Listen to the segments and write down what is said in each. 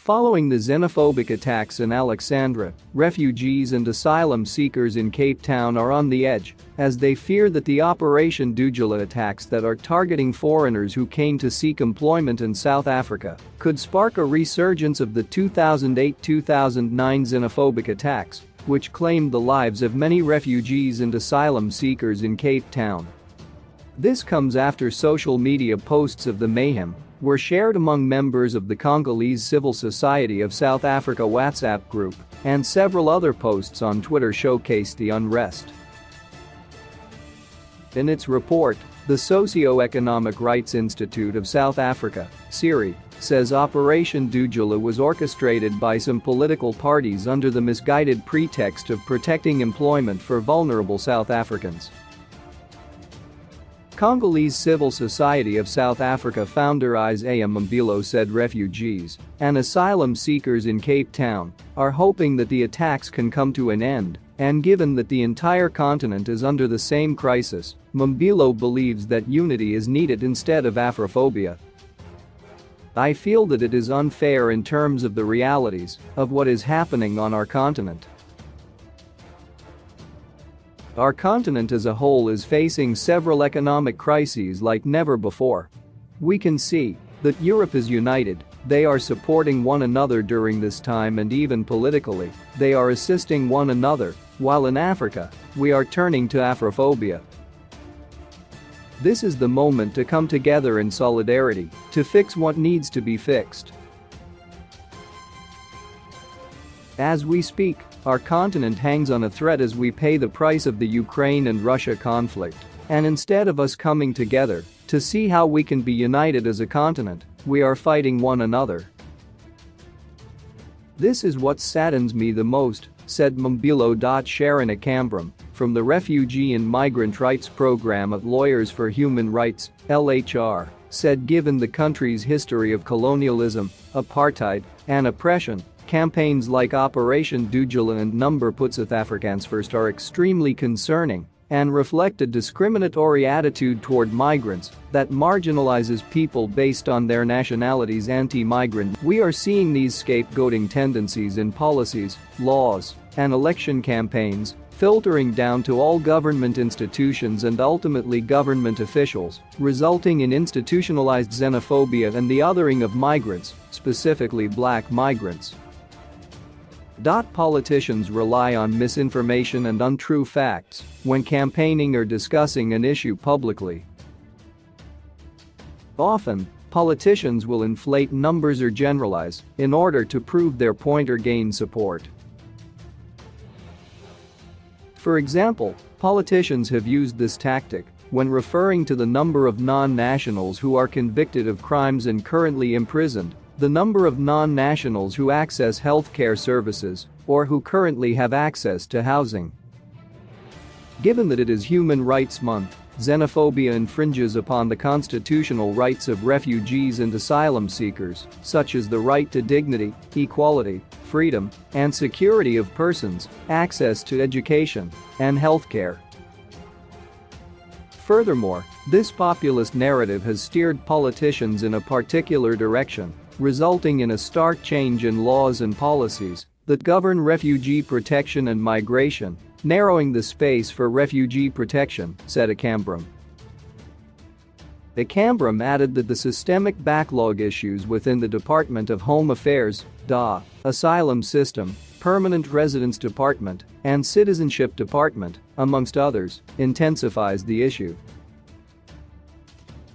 Following the xenophobic attacks in Alexandria, refugees and asylum seekers in Cape Town are on the edge as they fear that the Operation Dugela attacks that are targeting foreigners who came to seek employment in South Africa could spark a resurgence of the 2008-2009 xenophobic attacks, which claimed the lives of many refugees and asylum seekers in Cape Town. This comes after social media posts of the mayhem were shared among members of the Congolese Civil Society of South Africa WhatsApp group, and several other posts on Twitter showcased the unrest. In its report, the Socio-Economic Rights Institute of South Africa, CERI, says Operation Dugela was orchestrated by some political parties under the misguided pretext of protecting employment for vulnerable South Africans. Congolese Civil Society of South Africa founder Isaiah Mambilo said refugees and asylum seekers in Cape Town are hoping that the attacks can come to an end, and given that the entire continent is under the same crisis, Mambilo believes that unity is needed instead of Afrophobia. I feel that it is unfair in terms of the realities of what is happening on our continent. Our continent as a whole is facing several economic crises like never before. We can see that Europe is united, they are supporting one another during this time, and even politically, they are assisting one another, while in Africa, we are turning to Afrophobia. This is the moment to come together in solidarity to fix what needs to be fixed. As we speak, our continent hangs on a thread as we pay the price of the Ukraine and Russia conflict, and instead of us coming together to see how we can be united as a continent, we are fighting one another. This is what saddens me the most, said Mambilo. Sharon Akambram from the Refugee and Migrant Rights Program at Lawyers for Human Rights, LHR, said given the country's history of colonialism, apartheid, and oppression, campaigns like Operation Dugela and Number Puts South Africans First are extremely concerning and reflect a discriminatory attitude toward migrants that marginalizes people based on their nationalities. Anti-migrant. We are seeing these scapegoating tendencies in policies, laws, and election campaigns, filtering down to all government institutions and ultimately government officials, resulting in institutionalized xenophobia and the othering of migrants, specifically black migrants. Politicians rely on misinformation and untrue facts when campaigning or discussing an issue publicly. Often, politicians will inflate numbers or generalize in order to prove their point or gain support. For example, politicians have used this tactic when referring to the number of non-nationals who are convicted of crimes and currently imprisoned, the number of non-nationals who access healthcare services, or who currently have access to housing. Given that it is Human Rights Month, xenophobia infringes upon the constitutional rights of refugees and asylum seekers, such as the right to dignity, equality, freedom, and security of persons, access to education, and healthcare. Furthermore, this populist narrative has steered politicians in a particular direction, resulting in a stark change in laws and policies that govern refugee protection and migration, narrowing the space for refugee protection, said Akambram. Akambram added that the systemic backlog issues within the Department of Home Affairs, DA, Asylum System, Permanent Residence Department, and Citizenship Department, amongst others, intensifies the issue.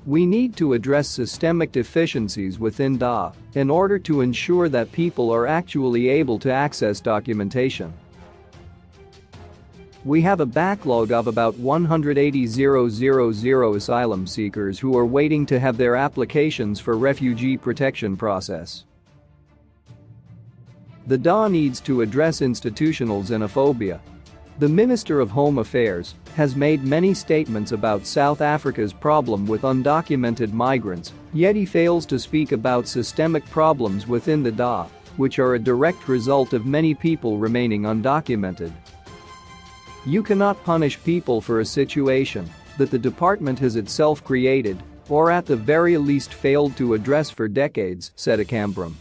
We need to address systemic deficiencies within DA in order to ensure that people are actually able to access documentation. We have a backlog of about 180,000 asylum seekers who are waiting to have their applications for refugee protection process. The DA needs to address institutional xenophobia. The Minister of Home Affairs has made many statements about South Africa's problem with undocumented migrants, yet he fails to speak about systemic problems within the DA, which are a direct result of many people remaining undocumented. You cannot punish people for a situation that the department has itself created, or at the very least failed to address for decades, said Akambram.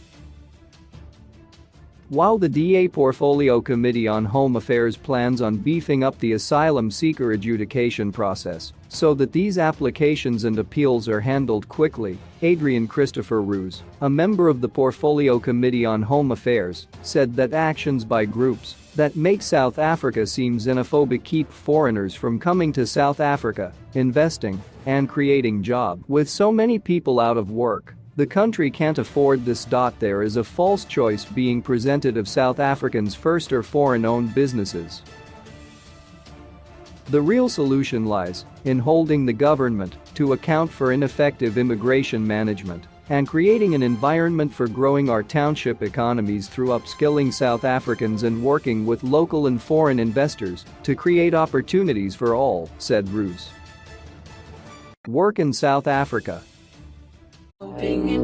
While the DA Portfolio Committee on Home Affairs plans on beefing up the asylum seeker adjudication process so that these applications and appeals are handled quickly, Adrian Christopher Roos, a member of the Portfolio Committee on Home Affairs, said that actions by groups that make South Africa seem xenophobic keep foreigners from coming to South Africa, investing, and creating jobs. With so many people out of work, the country can't afford this. There is a false choice being presented of South Africans first or foreign-owned businesses. The real solution lies in holding the government to account for ineffective immigration management and creating an environment for growing our township economies through upskilling South Africans and working with local and foreign investors to create opportunities for all, said Roos. Work in South Africa. Hoping it,